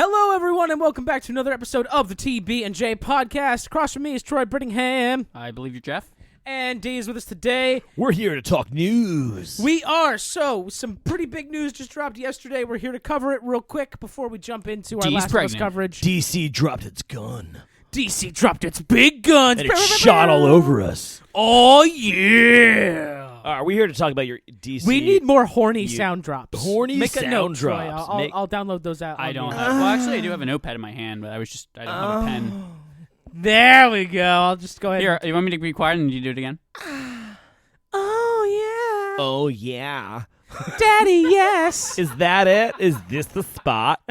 Hello, everyone, and welcome back to another episode of the TB&J podcast. Across from me is Troy Brittingham. I believe you're Jeff. And Dee is with us today. We're here to talk news. We are. So, some pretty big news just dropped yesterday. We're here to cover it real quick before we jump into our Last of Us coverage. DC dropped its gun. DC dropped its big guns. And it shot all over us. Oh, yeah. Are we here to talk about your DC? We need more horny sound drops. Horny Make a sound note, drops. Troy. I'll download those out. I don't have. Well, actually, I do have a notepad in my hand, but I don't have a pen. There we go. I'll just go ahead. Here, you want me to be quiet and you do it again? Oh, yeah. Oh, yeah. Daddy, yes. Is that it? Is this the spot?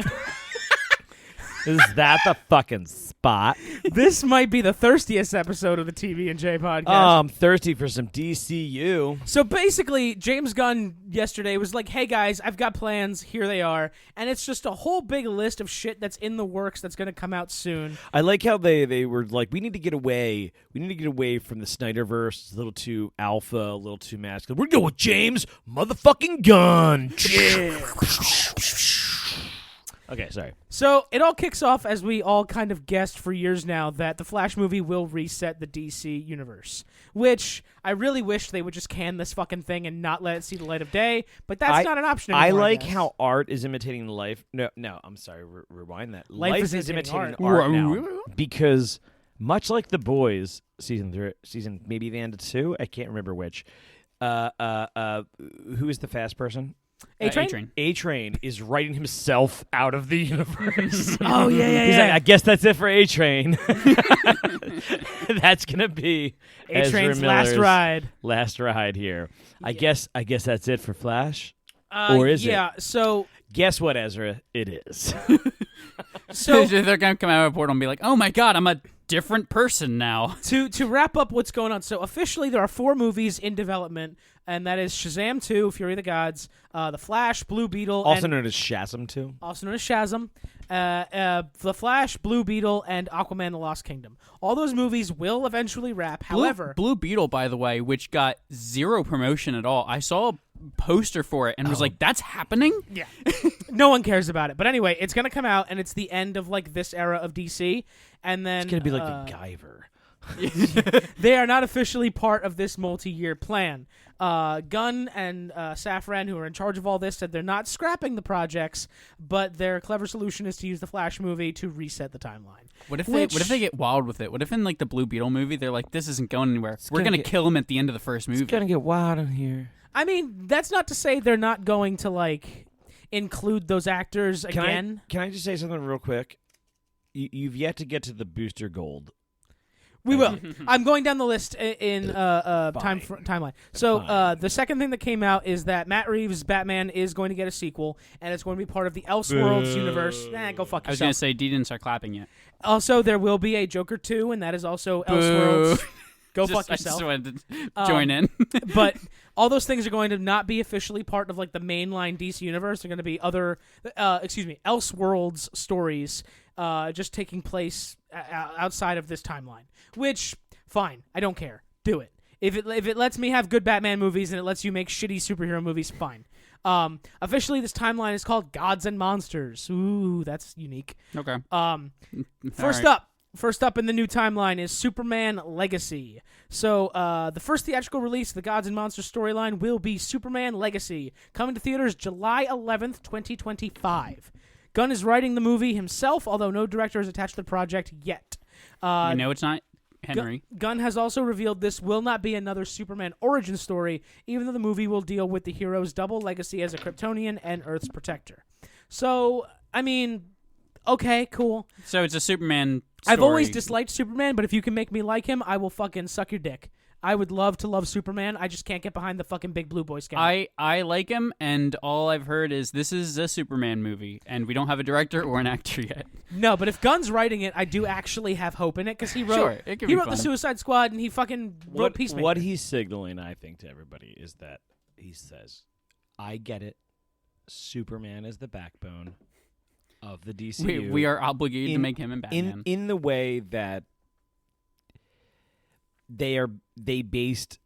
Is that the fucking spot? This might be the thirstiest episode of the TB&J podcast. I'm thirsty for some DCU. So basically, James Gunn yesterday was like, hey guys, I've got plans, here they are. And it's just a whole big list of shit that's in the works that's going to come out soon. I like how they were like, we need to get away. We need to get away from the Snyderverse. It's a little too alpha, a little too masculine. We're going with James motherfucking Gunn. Yeah. Okay, sorry. So it all kicks off as we all kind of guessed for years now that the Flash movie will reset the DC universe, which I really wish they would just can this fucking thing and not let it see the light of day, but that's not an option anymore. I like how art is imitating life. No, I'm sorry, rewind that. Life is imitating imitating art now because much like The Boys season maybe the end of 2, I can't remember which. Who is the fast person? A-Train? A-Train is writing himself out of the universe. Oh, yeah. He's like, I guess that's it for A-Train. That's going to be A-Train's last ride. Last ride here. Yeah. I guess that's it for Flash? Or is it? Yeah, so... Guess what, Ezra? It is. So they're going to come out of a portal and be like, oh my god, I'm a different person now. To wrap up what's going on, so officially there are 4 movies in development, and that is Shazam 2, Fury of the Gods, The Flash, Blue Beetle, also known as Shazam 2. Also known as Shazam, The Flash, Blue Beetle, and Aquaman: The Lost Kingdom. All those movies will eventually wrap. However, Blue Beetle, by the way, which got zero promotion at all. I saw a poster for it and was like, that's happening? Yeah. No one cares about it. But anyway, it's going to come out, and it's the end of like this era of DC. And then It's going to be like the Guyver. They are not officially part of this multi-year plan. Gunn and Safran, who are in charge of all this, said they're not scrapping the projects, but their clever solution is to use the Flash movie to reset the timeline. What if they get wild with it? What if in like the Blue Beetle movie they're like, this isn't going anywhere. We're going to kill him at the end of the first movie. It's going to get wild in here. I mean, that's not to say they're not going to like include those actors again. Can I just say something real quick? You've yet to get to the Booster Gold. We will. I'm going down the list in timeline. So the second thing that came out is that Matt Reeves' Batman is going to get a sequel, and it's going to be part of the Elseworlds universe. Go fuck yourself. I was going to say, D didn't start clapping yet. Also, there will be a Joker 2, and that is also Elseworlds. Go fuck yourself. I just wanted to join in. But all those things are going to not be officially part of like the mainline DC universe. They're going to be other, Elseworlds stories, just taking place outside of this timeline. Which, fine, I don't care. Do it. If it lets me have good Batman movies and it lets you make shitty superhero movies, fine. Officially, this timeline is called Gods and Monsters. Ooh, that's unique. Okay. First up in the new timeline is Superman Legacy. So, the first theatrical release of the Gods and Monsters storyline will be Superman Legacy, coming to theaters July 11th, 2025. Gunn is writing the movie himself, although no director is attached to the project yet. It's not Henry. Gunn has also revealed this will not be another Superman origin story, even though the movie will deal with the hero's double legacy as a Kryptonian and Earth's protector. So, I mean, okay, cool. So it's a Superman story. I've always disliked Superman, but if you can make me like him, I will fucking suck your dick. I would love to love Superman. I just can't get behind the fucking big blue boy scout. I like him, and all I've heard is this is a Superman movie, and we don't have a director or an actor yet. No, but if Gunn's writing it, I do actually have hope in it, because he wrote the Suicide Squad, and he fucking wrote Peacemaker. What he's signaling, I think, to everybody is that he says, I get it. Superman is the backbone of the DCU. We are obligated to make him and Batman. In the way that they based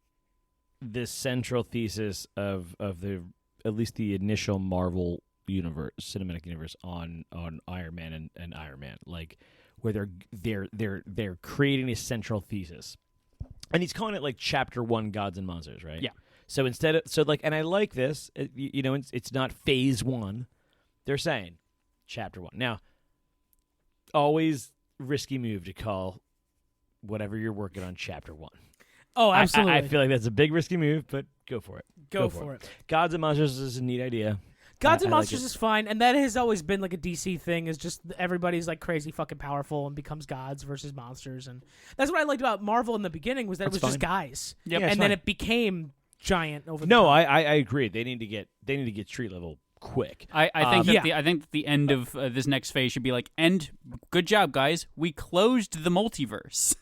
this central thesis of the at least the initial Marvel cinematic universe on Iron Man and Iron Man, like where they're creating a central thesis, and he's calling it like Chapter 1 Gods and Monsters, right? Yeah. So and I like this, it's not Phase 1. They're saying Chapter 1. Now, always risky move to call whatever you're working on Chapter 1. Oh, absolutely. I feel like that's a big risky move, but go for it. Go for it. Gods and Monsters is a neat idea. Gods and I like Monsters it. is fine, and that has always been like a DC thing. Is just everybody's like crazy fucking powerful and becomes gods versus monsters, and that's what I liked about Marvel in the beginning was that That's it was just fine. guys, Yep. Yeah, and it's then fine. it became giant over. No, the time. I agree. They need to get street level quick. I think that Yeah. I think the end of this next phase should be like, and good job, guys. We closed the multiverse.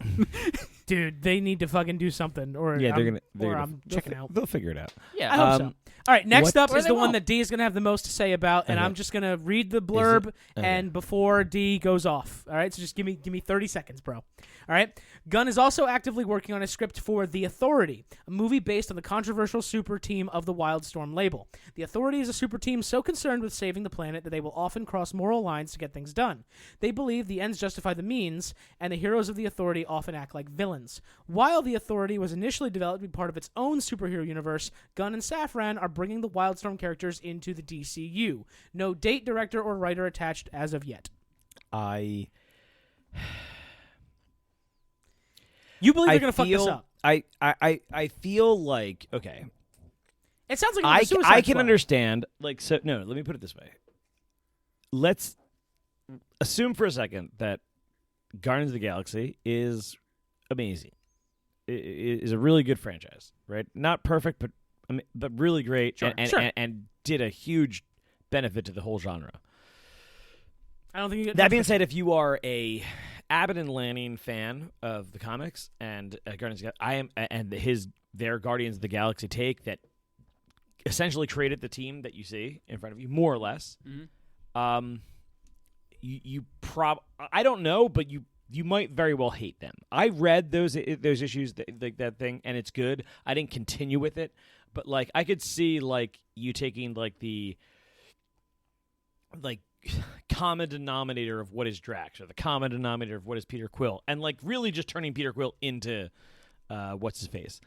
Dude, they need to fucking do something, or Yeah, I'm they'll checking out. They'll figure it out. Yeah. I hope so. All right, next what- up Or is they the one won't. that D is going to have the most to say about, and Okay. I'm just going to read the blurb Okay. and before D goes off. All right, so just give me 30 seconds, bro. All right. Gunn is also actively working on a script for The Authority, a movie based on the controversial super team of the Wildstorm label. The Authority is a super team so concerned with saving the planet that they will often cross moral lines to get things done. They believe the ends justify the means, and the heroes of the Authority often act like villains. While the Authority was initially developed to be part of its own superhero universe, Gunn and Safran are bringing the Wildstorm characters into the DCU. No date, director, or writer attached as of yet. You believe they're going to fuck this up? I feel like, okay, It sounds like I a Suicide can Squad. understand, like, so no, let me put it this way. Let's assume for a second that Guardians of the Galaxy is amazing. It is a really good franchise, right? Not perfect, but really great, Sure, and did a huge benefit to the whole genre. I don't think you get That being said, if you are a Abbott and Lanning fan of the comics and Guardians, I am, and their Guardians of the Galaxy take that essentially created the team that you see in front of you, more or less. Mhm. I don't know, but you might very well hate them. I read those issues, like that thing, and it's good. I didn't continue with it, but like I could see like you taking like the common denominator of what is Drax or the common denominator of what is Peter Quill, and like really just turning Peter Quill into what's his face.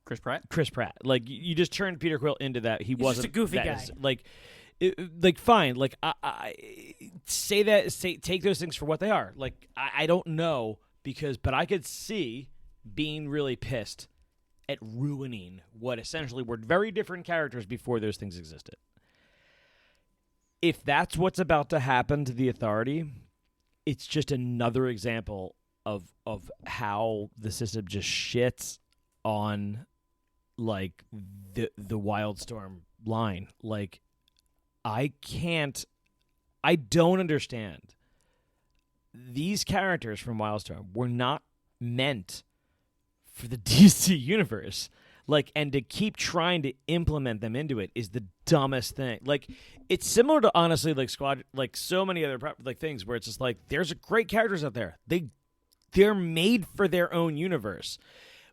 Chris Pratt. Chris Pratt. Like you just turned Peter Quill into that. He He's wasn't just a goofy that guy. like fine. Like I take those things for what they are. Like I don't know but I could see being really pissed at ruining what essentially were very different characters before those things existed. If that's what's about to happen to the Authority, it's just another example of how the system just shits on like the Wildstorm line. Like I don't understand. These characters from Wildstorm were not meant for the DC universe. Like, and to keep trying to implement them into it is the dumbest thing. Like, it's similar to honestly, like Squad, like so many other like things where it's just like there's great characters out there. They're made for their own universe.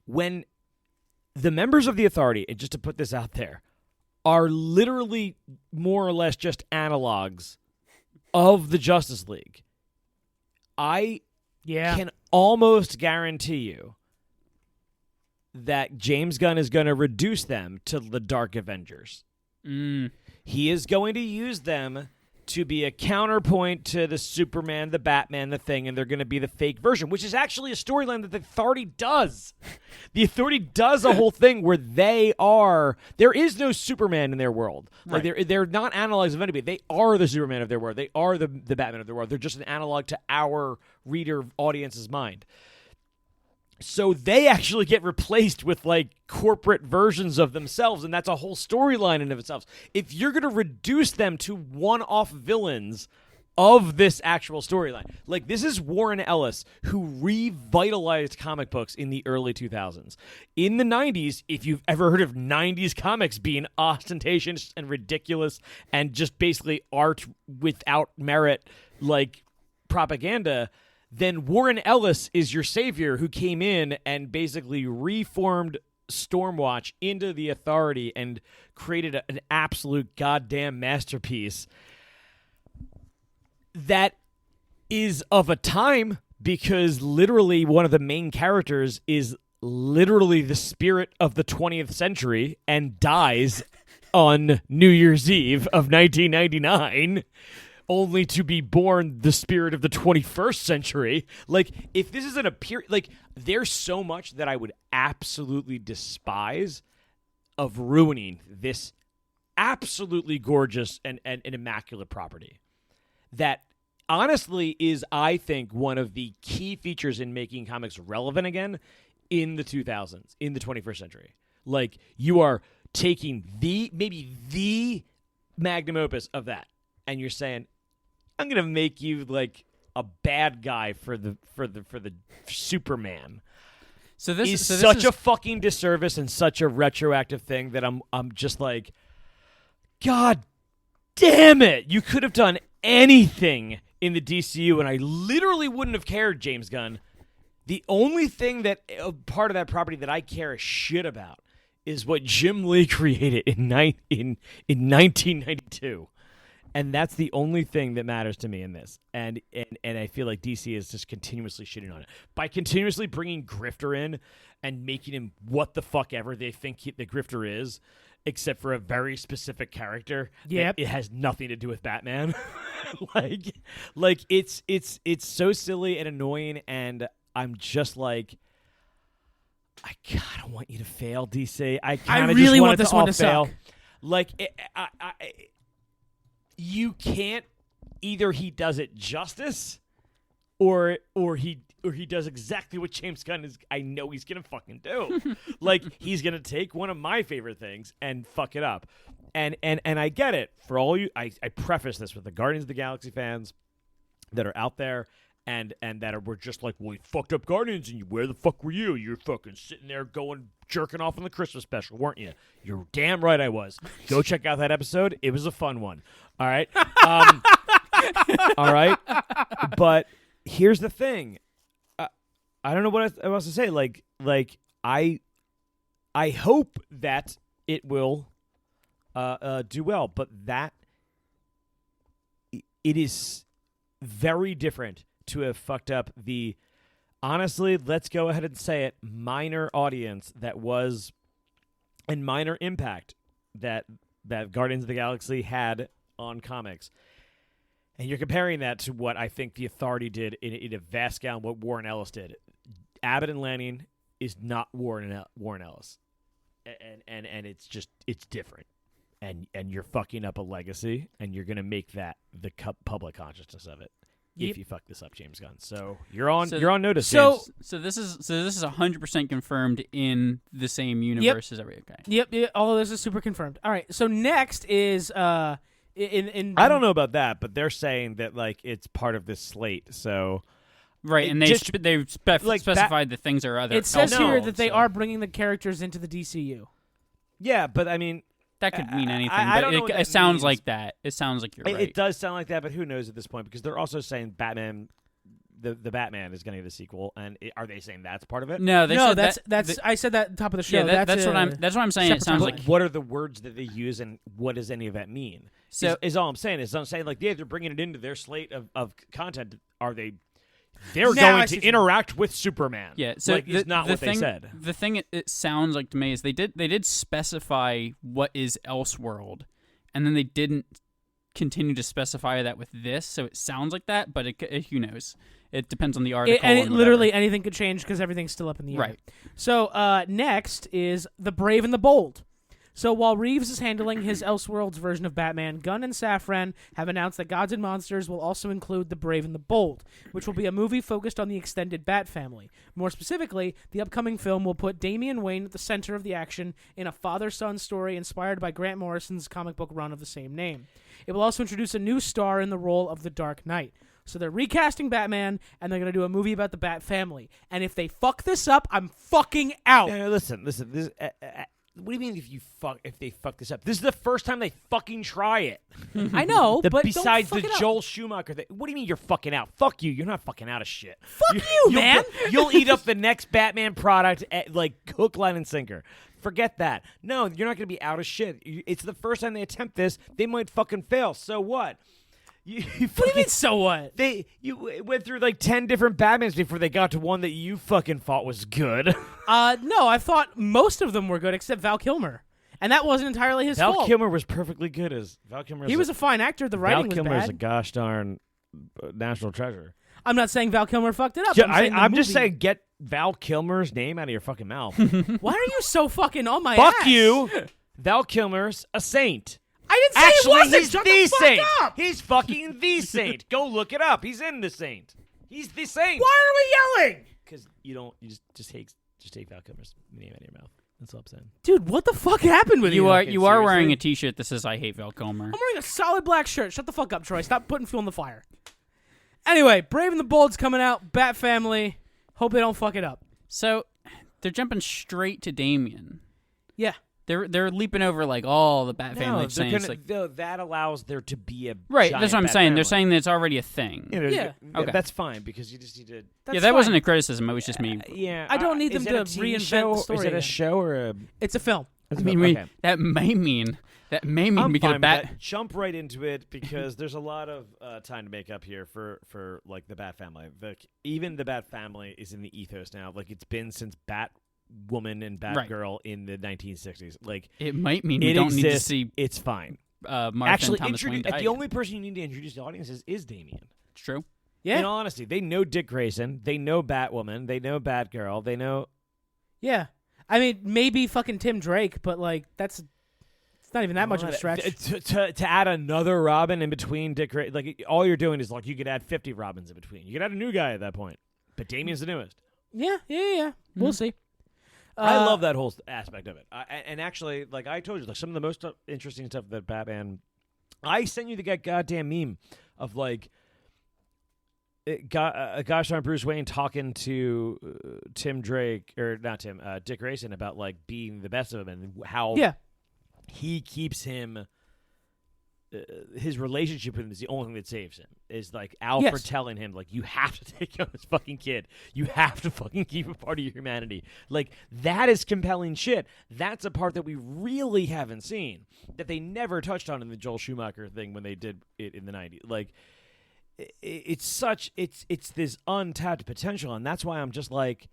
When the members of the Authority, and just to put this out there, are literally more or less just analogs of the Justice League. I can almost guarantee you that James Gunn is going to reduce them to the Dark Avengers. He is going to use them to be a counterpoint to the Superman, the Batman, the Thing, and they're going to be the fake version, which is actually a storyline that the Authority does. The Authority does a whole thing where there is no Superman in their world. Like they're not analogs of anybody. They are the Superman of their world. They are the Batman of their world. They're just an analog to our reader audience's mind. So they actually get replaced with like corporate versions of themselves, and that's a whole storyline in of itself. If you're going to reduce them to one-off villains of this actual storyline, like this is Warren Ellis who revitalized comic books in the early 2000s. In the 90s, if you've ever heard of 90s comics being ostentatious and ridiculous and just basically art without merit, like propaganda, then Warren Ellis is your savior who came in and basically reformed Stormwatch into the Authority and created an absolute goddamn masterpiece that is of a time, because literally one of the main characters is literally the spirit of the 20th century and dies on New Year's Eve of 1999, only to be born the spirit of the 21st century. Like, if this isn't a period, like, there's so much that I would absolutely despise of ruining this absolutely gorgeous and immaculate property that honestly is, I think, one of the key features in making comics relevant again in the 2000s, in the 21st century. Like, you are taking maybe the magnum opus of that, and you're saying, I'm gonna make you like a bad guy for the Superman. So this is so this such is, a fucking disservice and such a retroactive thing that I'm just like, God damn it! You could have done anything in the DCU, and I literally wouldn't have cared, James Gunn. The only thing that part of that property that I care a shit about is what Jim Lee created in 1992. And that's the only thing that matters to me in this. And I feel like DC is just continuously shitting on it. By continuously bringing Grifter in and making him what the fuck ever they think the Grifter is, except for a very specific character. Yep. It has nothing to do with Batman. like it's so silly and annoying, and I'm just like, I kind of want you to fail, DC. I really just want this to one to fail. suck. Like, you can't, either he does it justice or he does exactly what James Gunn is, I know he's gonna fucking do. Like, he's gonna take one of my favorite things and fuck it up. And I get it. For all you, I preface this with the Guardians of the Galaxy fans that are out there and that were just like, well, we fucked up Guardians, and where the fuck were you? You're fucking sitting there jerking off on the Christmas special, weren't you? You're damn right I was. Go check out that episode. It was a fun one. All right? All right? But here's the thing. I don't know what else to say. Like I hope that it will do well, but that it is very different to have fucked up the, honestly, let's go ahead and say it, minor audience that was, and minor impact that Guardians of the Galaxy had on comics. And you're comparing that to what I think the Authority did in a vast scale, what Warren Ellis did. Abbott and Lanning is not Warren Ellis. And it's just, it's different. And you're fucking up a legacy, and you're going to make that the public consciousness of it. Yep. If you fuck this up, James Gunn. So you're on notice. So James. So this is 100% confirmed in the same universe as every okay. Yep, all of this is super confirmed. All right, so next is in I don't know about that, but they're saying that like it's part of this slate. So right, and they've specified that things are other. It says here that they so. are bringing the characters into the DCU. Yeah, but I mean, that could mean anything. I don't know what it that sounds means. like that. It sounds like you're right. It does sound like that, but who knows at this point? Because they're also saying Batman, the Batman is going to get a sequel, and are they saying that's part of it? No, that's I said that at the top of the show. Yeah, that's what I'm saying. It sounds like. What are the words that they use, and what does any of that mean? So is all I'm saying. I'm saying like, yeah, they're bringing it into their slate of content. Are they? They're going to interact with Superman. Yeah, so like, it's not what they said. The thing it sounds like to me is they did specify what is Elseworld, and then they didn't continue to specify that with this. So it sounds like that, but who knows? It depends on the article. And literally anything could change because everything's still up in the air. Right. So next is The Brave and the Bold. So while Reeves is handling his Elseworlds version of Batman, Gunn and Safran have announced that Gods and Monsters will also include The Brave and the Bold, which will be a movie focused on the extended Bat family. More specifically, the upcoming film will put Damian Wayne at the center of the action in a father-son story inspired by Grant Morrison's comic book run of the same name. It will also introduce a new star in the role of the Dark Knight. So they're recasting Batman, and they're going to do a movie about the Bat family. And if they fuck this up, I'm fucking out. No, listen. This, What do you mean if they fuck this up? This is the first time they fucking try it. I know, but besides don't the fuck it up. Joel Schumacher thing. What do you mean you're fucking out? Fuck you. You're not fucking out of shit. Fuck you, man. You'll eat up the next Batman product at, like, hook, line, and sinker. Forget that. No, you're not going to be out of shit. It's the first time they attempt this. They might fucking fail. So what? What do you mean, so what? You went through like 10 different Batmans before they got to one that you fucking thought was good. No, I thought most of them were good except Val Kilmer. And that wasn't entirely his fault. Val Kilmer was perfectly good as Val Kilmer. He was a fine actor. The writing was Val Kilmer is a bad. gosh darn national treasure. I'm not saying Val Kilmer fucked it up. Yeah, I'm just movie- saying, get Val Kilmer's name out of your fucking mouth. Why are you so fucking on my Fuck ass? you. Val Kilmer's a saint. I didn't say Actually, he wasn't. he's Shut the the fuck saint. up. He's fucking the saint. Go look it up. He's in the saint. He's the saint. Why are we yelling? Because you just take Val Kilmer's name out of your mouth. That's all I'm saying. Dude, what the fuck happened with you? You are Okay, wearing seriously? a T-shirt that says "I hate Val Kilmer." I'm wearing a solid black shirt. Shut the fuck up, Troy. Stop putting fuel in the fire. Anyway, Brave and the Bold's coming out. Bat Family. Hope they don't fuck it up. So they're jumping straight to Damien. Yeah. They're leaping over like all the Bat Family saints. That allows there to be a Right, giant that's what I'm Bat saying. family. They're saying that it's already a thing. Yeah. Okay. That's fine because you just need to. That's Yeah, that fine. wasn't a criticism. It was just me. Yeah, I don't need them is to it a TV reinvent show? the story Is it a again. show or a? It's a film. I mean, okay. that may mean I'm we get fine a Bat. with that. Jump right into it because there's a lot of time to make up here for like the Bat Family. Even the Bat Family is in the ethos now. Like it's been since Batwoman and Batgirl in the 1960s. Like It might mean we it don't exists. need to see It's fine. Martha Actually, and Thomas Wayne die. the only person you need to introduce to audiences is Damien. It's true. Yeah. In all honesty, they know Dick Grayson. They know Batwoman. They know Batgirl. They know. Yeah. I mean, maybe fucking Tim Drake, but like it's not even that much of a stretch. To add another Robin in between Dick Grayson, like all you're doing is like you could add 50 Robins in between. You could add a new guy at that point. But Damien's the newest. Yeah. We'll see. I love that whole aspect of it. And actually, like I told you, like some of the most interesting stuff that Batman. I sent you the goddamn meme of like. Gosh darn Bruce Wayne talking to Tim Drake or not Tim Dick Grayson about like being the best of him and how he keeps him his relationship with him is the only thing that saves him is like Alfred telling him like you have to take care of this fucking kid, you have to fucking keep a part of your humanity. Like that is compelling shit. That's a part that we really haven't seen that they never touched on in the Joel Schumacher thing when they did it in the 90s. Like it's this untapped potential, and that's why I'm just like,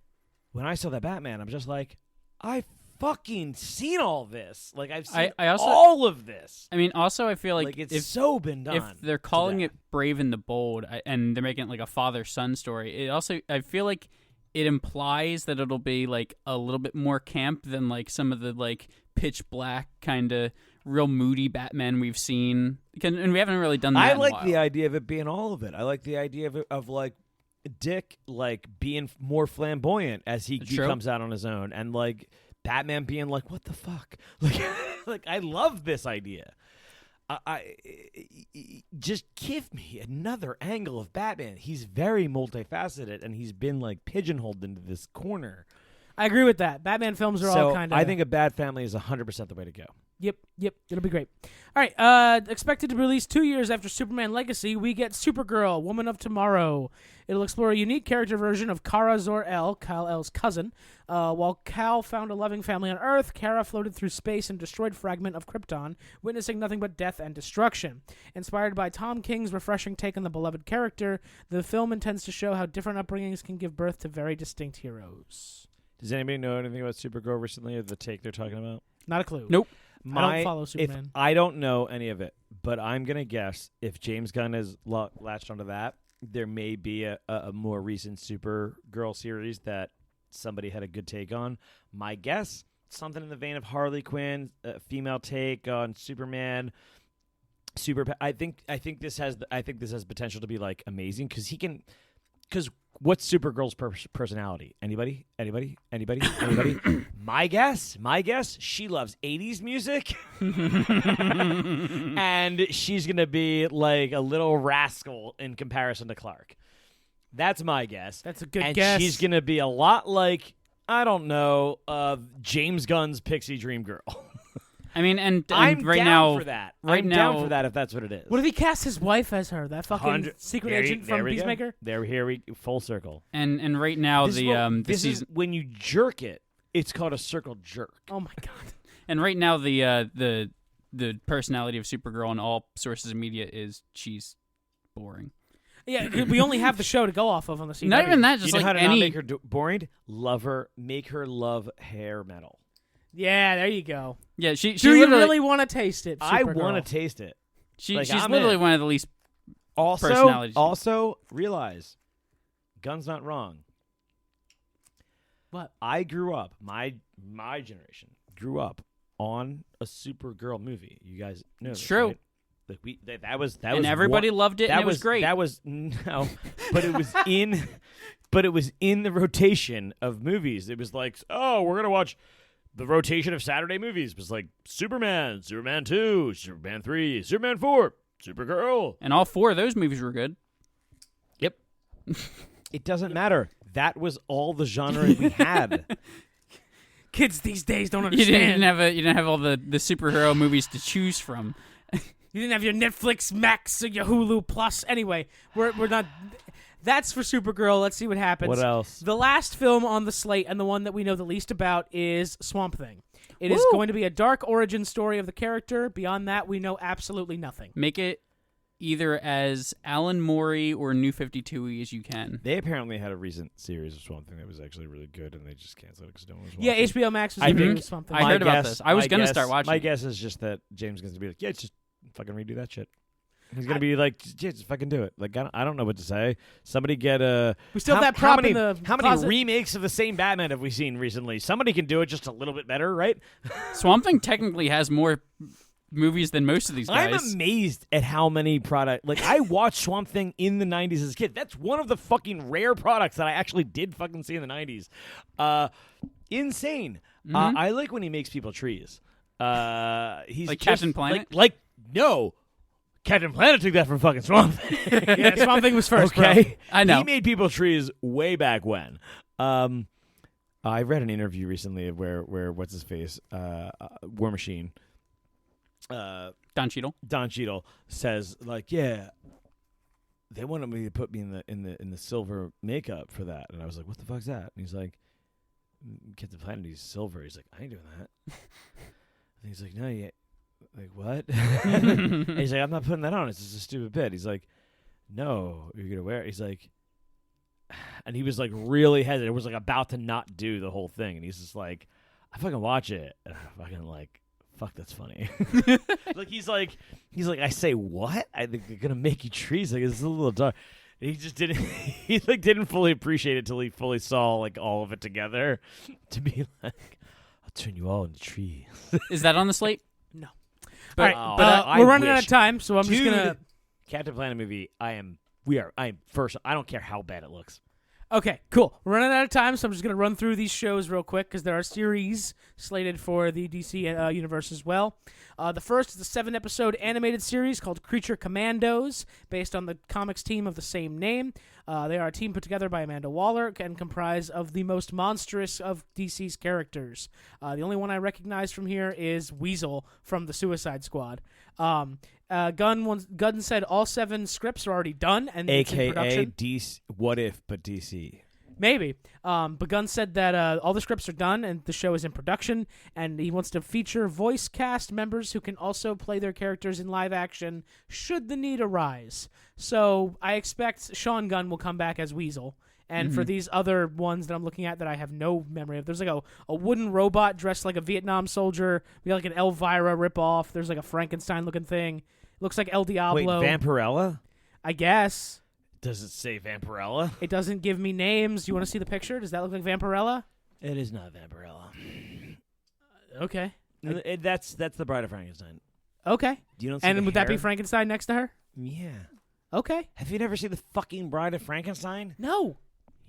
when I saw that Batman, I'm just like, I fucking seen all this. Like I've seen I also, all of this. I mean, also I feel like it's if so been done. if they're calling to it Brave and the Bold and they're making it like a father-son story, it also I feel like it implies that it'll be like a little bit more camp than like some of the like pitch black kind of real moody Batman we've seen, and we haven't really done that. I in a like while. the idea of it being all of it. I like the idea of like Dick like being more flamboyant as he comes out on his own, and like Batman being like, "What the fuck?" Like I love this idea. I just give me another angle of Batman. He's very multifaceted, and he's been like pigeonholed into this corner. I agree with that. Batman films are all kind of. I think a Bat Family is 100% the way to go. Yep. It'll be great. All right. Expected to release 2 years after Superman Legacy, we get Supergirl, Woman of Tomorrow. It'll explore a unique character version of Kara Zor-El, Kal-El's cousin. While Kal found a loving family on Earth, Kara floated through space and destroyed fragment of Krypton, witnessing nothing but death and destruction. Inspired by Tom King's refreshing take on the beloved character, the film intends to show how different upbringings can give birth to very distinct heroes. Does anybody know anything about Supergirl recently, or the take they're talking about? Not a clue. Nope. I don't follow Superman. I don't know any of it, but I'm going to guess if James Gunn has latched onto that, there may be a more recent Supergirl series that somebody had a good take on. My guess, something in the vein of Harley Quinn, a female take on Superman. I think this has potential to be like amazing because what's Supergirl's personality? Anybody? My guess, she loves 80s music. And she's going to be like a little rascal in comparison to Clark. That's my guess. That's a good and guess. She's going to be a lot like, I don't know, James Gunn's Pixie Dream Girl. I mean, and I'm right down now, for that. right I'm now, down for that if that's what it is. What if he casts his wife as her? That fucking 100 secret there agent there from we go. Peacemaker? Here we full circle. and right now This the is when you jerk it, it's called a circle jerk. Oh my god. and right now the personality of Supergirl in all sources of media is she's boring. Yeah, we only have the show to go off of on the CW. Not even that, just You know like how to any. not make her boring? Love her. Make her love hair metal. Yeah, there you go. Yeah, she Do you literally, really want to taste it, I Supergirl? want to taste it. Like, she's I'm literally in. one of the least. Also, personalities. realize, Gunn's not wrong. What? I grew up, my generation grew up on a Supergirl movie. You guys know It's this, true. right? Like that was And everybody loved it, that and it was great. That was no, but it was in, but it was in the rotation of movies. It was like, oh, we're gonna watch the rotation of Saturday movies. It was like Superman, Superman 2, Superman 3, Superman 4, Supergirl. And all 4 of those movies were good. Yep. It doesn't matter. That was all the genre we had. Kids these days don't You understand. didn't have all the superhero movies to choose from. You didn't have your Netflix Max or your Hulu Plus. Anyway, we're not. That's for Supergirl. Let's see what happens. What else? The last film on the slate, and the one that we know the least about, is Swamp Thing. It is Woo! going to be a dark origin story of the character. Beyond that, we know absolutely nothing. Make it either as Alan Morey or New 52 as you can. They apparently had a recent series of Swamp Thing that was actually really good, and they just canceled it because no one was watching Yeah, it. HBO Max was I doing think- Swamp Thing. I heard about this. I was going gonna start watching My it. guess is just that James is going to be like, yeah, just fucking redo that shit. He's going to be like, yeah, just fucking do it. Like, I don't know what to say. Somebody get a... We still have that how prop many, in the How many closet. remakes of the same Batman have we seen recently? Somebody can do it just a little bit better, right? Swamp Thing technically has more movies than most of these I'm guys. amazed at how many product. Like, I watched Swamp Thing in the 90s as a kid. That's one of the fucking rare products that I actually did fucking see in the 90s. Insane. Mhm. I like when he makes people trees. He's Like just, Captain Planet? No. Captain Planet took that from fucking Swamp Thing. Yeah, Swamp Thing was first, bro. Okay? I know. He made people trees way back when. I read an interview recently where what's his face? War Machine. Don Cheadle. Don Cheadle says, like, yeah, they wanted me to put me in the silver makeup for that, and I was like, what the fuck's that? And he's like, Captain Planet, he's silver. He's like, I ain't doing that. And he's like, no, yeah, like what? And he's like, I'm not putting that on. It's just a stupid bit. He's like, no, you're gonna wear it. He's like, and he was like really hesitant. It was like about to not do the whole thing, and he's just like, I fucking watch it, and I fucking like. Fuck, that's funny. Like he's like, I say what? I think they're gonna make you trees. Like it's a little dark. And he just didn't. He like didn't fully appreciate it till he fully saw like all of it together. To be like, I'll turn you all into trees. Is that on the slate? No. But, All right, but I we're running out wish. of time, so I'm just Dude, gonna. Captain Planet movie. I am first. I don't care how bad it looks. Okay, cool. We're running out of time, so I'm just going to run through these shows real quick because there are series slated for the DC universe as well. The first is a 7-episode animated series called Creature Commandos, based on the comics team of the same name. They are a team put together by Amanda Waller and comprised of the most monstrous of DC's characters. The only one I recognize from here is Weasel from the Suicide Squad. Gunn said all 7 scripts are already done and it's in AKA production. DC. What if, but DC. Maybe. But Gunn said that all the scripts are done and the show is in production, and he wants to feature voice cast members who can also play their characters in live action should the need arise. So I expect Sean Gunn will come back as Weasel. And for these other ones that I'm looking at that I have no memory of, there's like a wooden robot dressed like a Vietnam soldier. We got like an Elvira ripoff. There's like a Frankenstein-looking thing. Looks like El Diablo. Wait, Vampirella? I guess. Does it say Vampirella? It doesn't give me names. Do you want to see the picture? Does that look like Vampirella? It is not Vampirella. Okay. That's the Bride of Frankenstein. Okay. You don't see And the would that be hair? Frankenstein next to her? Yeah. Okay. Have you never seen the fucking Bride of Frankenstein? No.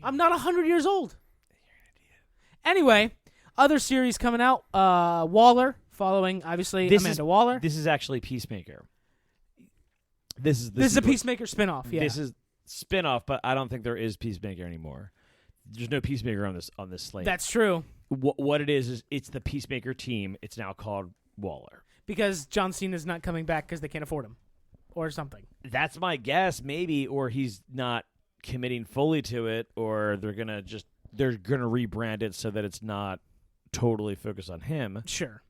I'm not 100 years old. Anyway, other series coming out. Waller, following, obviously, Amanda Waller. This is actually Peacemaker. This This is a Peacemaker spinoff, yeah. This is spin-off, but I don't think there is Peacemaker anymore. there's no Peacemaker on this slate. That's true. What it is it's the Peacemaker team. It's now called Waller. Because John Cena's not coming back because they can't afford him, or something. That's my guess, maybe, or he's not committing fully to it, or they're gonna rebrand it so that it's not totally focused on him. Sure.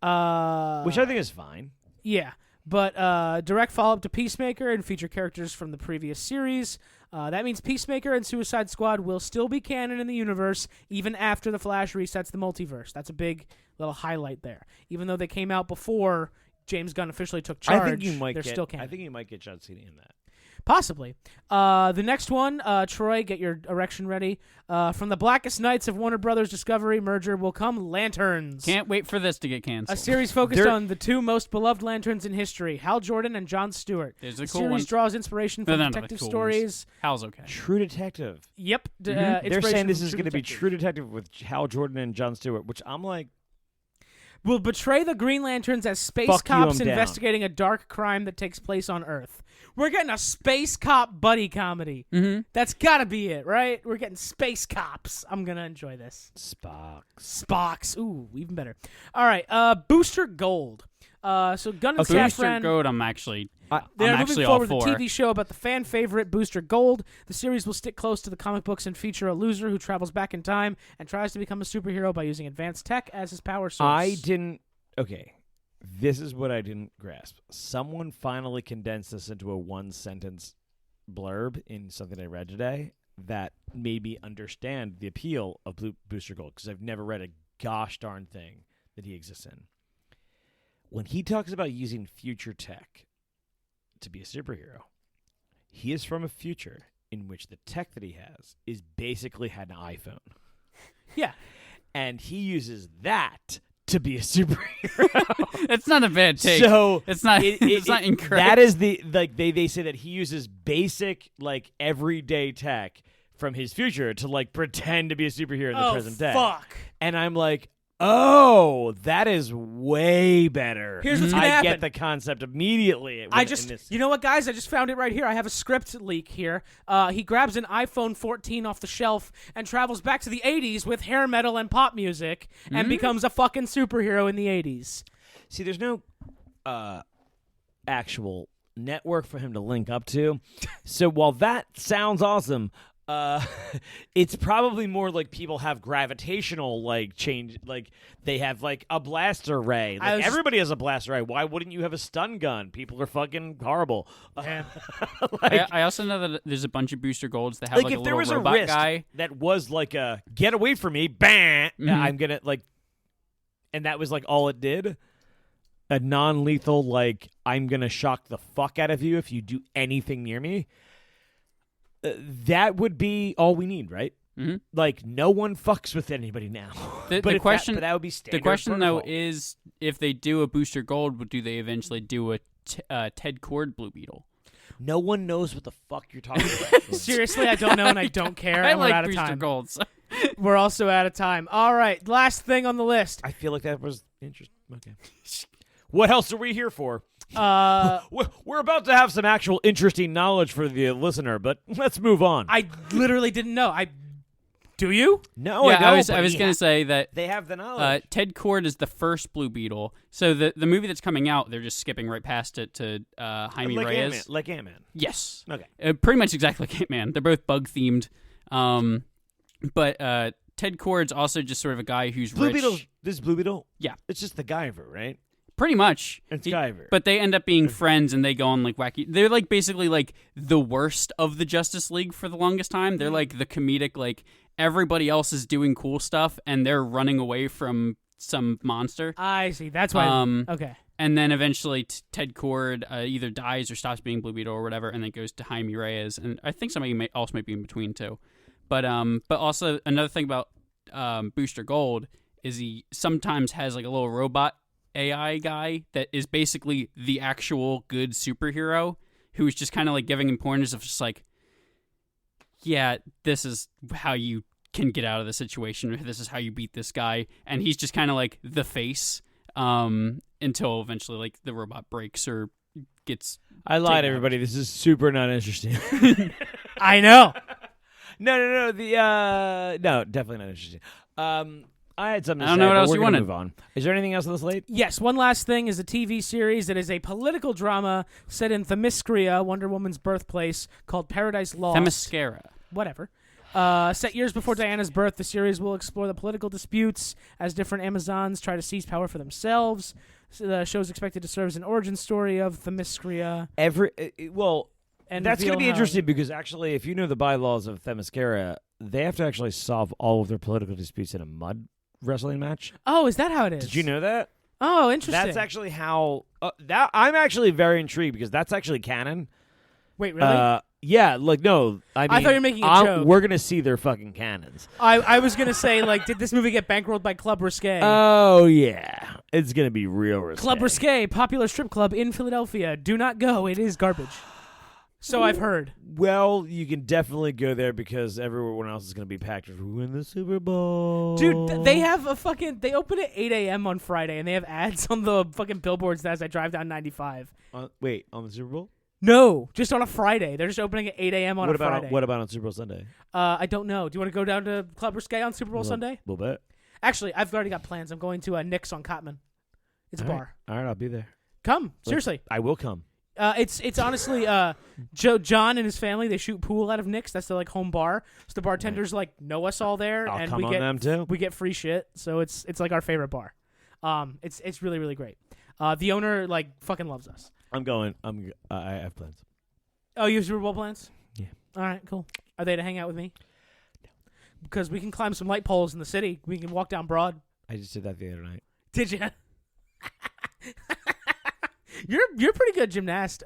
Which I think is fine. Yeah, but direct follow-up to Peacemaker and feature characters from the previous series. That means Peacemaker and Suicide Squad will still be canon in the universe even after the Flash resets the multiverse. That's a big little highlight there. Even though they came out before James Gunn officially took charge, they're still canon. I think you might get John Cena in that. Possibly. The next one, Troy, get your erection ready. From the Blackest Nights of Warner Brothers Discovery merger will come Lanterns. Can't wait for this to get A canceled. series focused on the two most beloved Lanterns in history, Hal Jordan and John Stewart. There's The a cool series one. draws inspiration from detective cool stories. Hal's okay. True Detective. Yep. They're saying this is going to be True Detective with Hal Jordan and John Stewart, which I'm like, Will betray the Green Lanterns as space Fuck you, cops I'm down. investigating a dark crime that takes place on Earth. We're getting a space cop buddy comedy. Mm-hmm. That's got to be it, right? We're getting space cops. I'm going to enjoy this. Spocks. Ooh, even better. All right. Booster Gold. So Gunn and Booster Safran. Gold, I'm actually They're I'm actually moving all forward with for. a TV show about the fan favorite Booster Gold. The series will stick close to the comic books and feature a loser who travels back in time and tries to become a superhero by using advanced tech as his power source. Okay, this is what I didn't grasp. Someone finally condensed this into a one-sentence blurb in something I read today that made me understand the appeal of Booster Gold, because I've never read a gosh darn thing that he exists in. When he talks about using future tech to be a superhero, he is from a future in which the tech that he has is basically an iPhone. Yeah. And he uses that to be a superhero. It's not a bad take. So it's not. It's not incorrect. That is the they say that he uses basic everyday tech from his future to pretend to be a superhero in the present day. Fuck. And I'm like, oh, that is way better. Here's what's gonna I happen. get the concept immediately. You know what, guys? I just found it right here. I have a script leak here. He grabs an iPhone 14 off the shelf and travels back to the 80s with hair metal and pop music and becomes a fucking superhero in the 80s. See, there's no actual network for him to link up to. So while that sounds awesome, it's probably more like people have gravitational change, they have a blaster ray. Everybody has a blaster ray. Why wouldn't you have a stun gun? People are fucking horrible. I also know that there's a bunch of Booster Golds that have if a there little was robot a wrist guy. that was a get away from me, bam, I'm gonna and that was all it did. A non-lethal I'm gonna shock the fuck out of you if you do anything near me. That would be all we need, right? Mm-hmm. No one fucks with anybody now. The question, that would be standard. The question protocol. though is, if they do a Booster Gold, do they eventually do a Ted Cord Blue Beetle? No one knows what the fuck you're talking about. Seriously, I don't know and I don't care. I and we're like out of Booster time. Golds. We're also out of time. All right, last thing on the list. I feel like that was interesting. Okay. What else are we here for? We're about to have some actual interesting knowledge for the listener, but let's move on. I literally didn't know. Do you? No, yeah, I don't. I was going to say that they have the knowledge. Ted Cord is the first Blue Beetle. So the movie that's coming out, they're just skipping right past it to Jaime Reyes. Like Ant-Man. Yes. Okay. Pretty much exactly like Ant-Man. They're both bug themed. But Ted Cord's also just sort of a guy who's Blue rich. Beetle. This is Blue Beetle. Yeah. It's just the Guyver, right? Pretty much. It's Guyver. But they end up being friends and they go on wacky. They're basically the worst of the Justice League for the longest time. They're the comedic, everybody else is doing cool stuff and they're running away from some monster. I see. That's why. Okay. And then eventually Ted Cord either dies or stops being Blue Beetle or whatever, and then goes to Jaime Reyes. And I think somebody else might be in between too. But also another thing about Booster Gold is he sometimes has a little robot AI guy that is basically the actual good superhero who is just kind of giving him pointers of just yeah, this is how you can get out of the situation, or this is how you beat this guy, and he's just kind of the face until eventually the robot breaks or gets. I lied, everybody. This is super not interesting. I know. No. No, definitely not interesting. I had something to I don't say, know what but else we're you gonna wanted. move on. Is there anything else on this slate? Yes, one last thing is a TV series that is a political drama set in Themyscira, Wonder Woman's birthplace, called Paradise Lost. Themyscira. Whatever. Set years before Diana's birth, the series will explore the political disputes as different Amazons try to seize power for themselves. So the show is expected to serve as an origin story of Themyscira. And that's going to reveal be how- interesting because actually, if you know the bylaws of Themyscira, they have to actually solve all of their political disputes in a mud wrestling match. Oh, is that how it is? Did you know that? Oh, interesting. That's actually how. That I'm actually very intrigued because that's actually canon. Wait, really? Yeah, like no. I mean, thought you were making a joke. We're gonna see their fucking cannons. I was gonna say, like, did this movie get bankrolled by Club Risque? Oh yeah, it's gonna be real risque. Club Risque, popular strip club in Philadelphia. Do not go. It is garbage. So I've heard. Well, you can definitely go there because everyone else is gonna be packed to win the Super Bowl. Dude, they have they open at 8 a.m. on Friday, and they have ads on the fucking billboards as I drive down 95. Wait, on the Super Bowl? No, just on a Friday. They're just opening at 8 a.m. on What a about Friday. what about on Super Bowl Sunday? I don't know. Do you want to go down to Club Risque on Super Bowl Sunday? A little bit. Actually, I've already got plans. I'm going to Nick's on Cotman. It's a bar. All right, I'll be there. Come, seriously. I will come. It's honestly John and his family. They shoot pool out of Nick's. That's their like home bar. So the bartenders like know us all there, I'll and come we on get them too. we get free shit. So it's like our favorite bar. It's really really great. The owner like fucking loves us. I'm going. I have plans. Oh, you have Super Bowl plans? Yeah. All right, cool. Are they to hang out with me? No. Because we can climb some light poles in the city. We can walk down Broad. I just did that the other night. Did you? You're pretty good gymnast.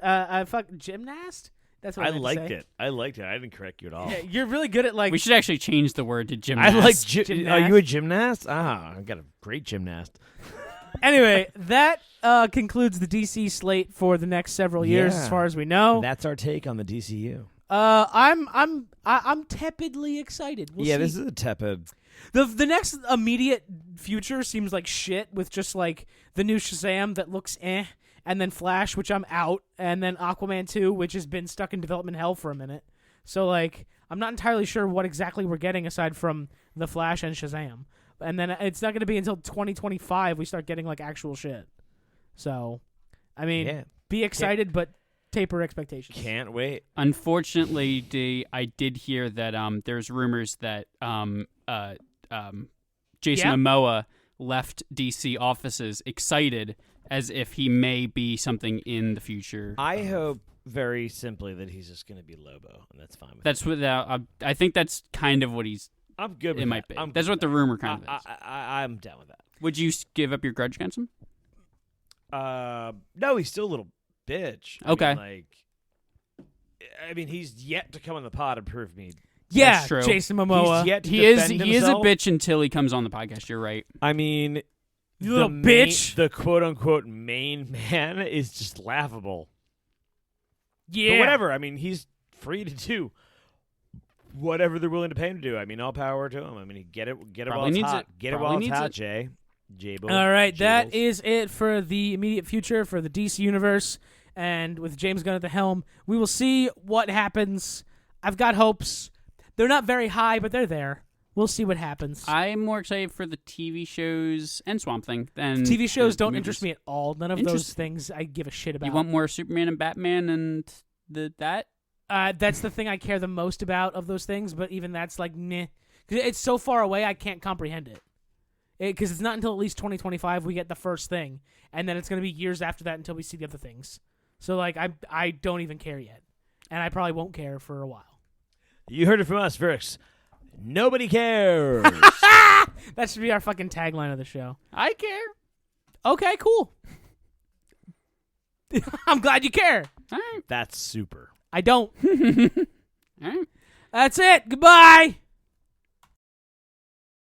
Gymnast? That's what I meant to say. it. I liked it. I didn't correct you at all. Yeah, you're really good at like. We should actually change the word to I gymnast. like. Gymnast. Are you a gymnast? I got a great gymnast. Anyway, that concludes the DC slate for the next several years, Yeah. as far as we know. That's our take on the DCU. I'm tepidly excited. We'll see. This is a tepid. The next immediate future seems like shit with just like the new Shazam that looks and then Flash, which I'm out, and then Aquaman 2, which has been stuck in development hell for a minute. So like I'm not entirely sure what exactly we're getting aside from the Flash and Shazam. And then it's not going to be until 2025 we start getting like actual shit. So, I mean, be excited but taper expectations. Can't wait. Unfortunately, I did hear that there's rumors that Jason Momoa left DC offices excited as if he may be something in the future. I hope very simply that he's just going to be Lobo, and that's fine. With That's what I think that's kind of what he's. I'm good with It might that. be. I'm That's good what the with rumor that. kind of is. I'm down with that. Would you give up your grudge against him? No, he's still a little bitch. Okay. I mean, he's yet to come on the pod and prove me. Yeah, That's true. Jason Momoa. He's yet to He is defend a himself. bitch until he comes on the podcast. You're right. I mean, You little bitch. The quote unquote main man is just laughable. Yeah. But whatever. I mean, he's free to do whatever they're willing to pay him to do. I mean, all power to him. I mean, get it Probably while it's needs hot. it. Get it Probably while it's needs hot, it. Jay. J-Bo. All right, that Jables. is it for the immediate future for the DC universe. And with James Gunn at the helm, we will see what happens. I've got hopes. They're not very high, but they're there. We'll see what happens. I'm more excited for the TV shows and Swamp Thing than TV shows the don't movies. interest me at all. None of those things I give a shit about. You want more Superman and Batman and that? That's the thing I care the most about of those things, but even that's like, meh. 'Cause it's so far away, I can't comprehend it. Because it's not until at least 2025 we get the first thing, and then it's going to be years after that until we see the other things. So, like, I don't even care yet. And I probably won't care for a while. You heard it from us first. Nobody cares. That should be our fucking tagline of the show. I care. Okay, cool. I'm glad you care. All right. That's super. I don't. All right. That's it. Goodbye.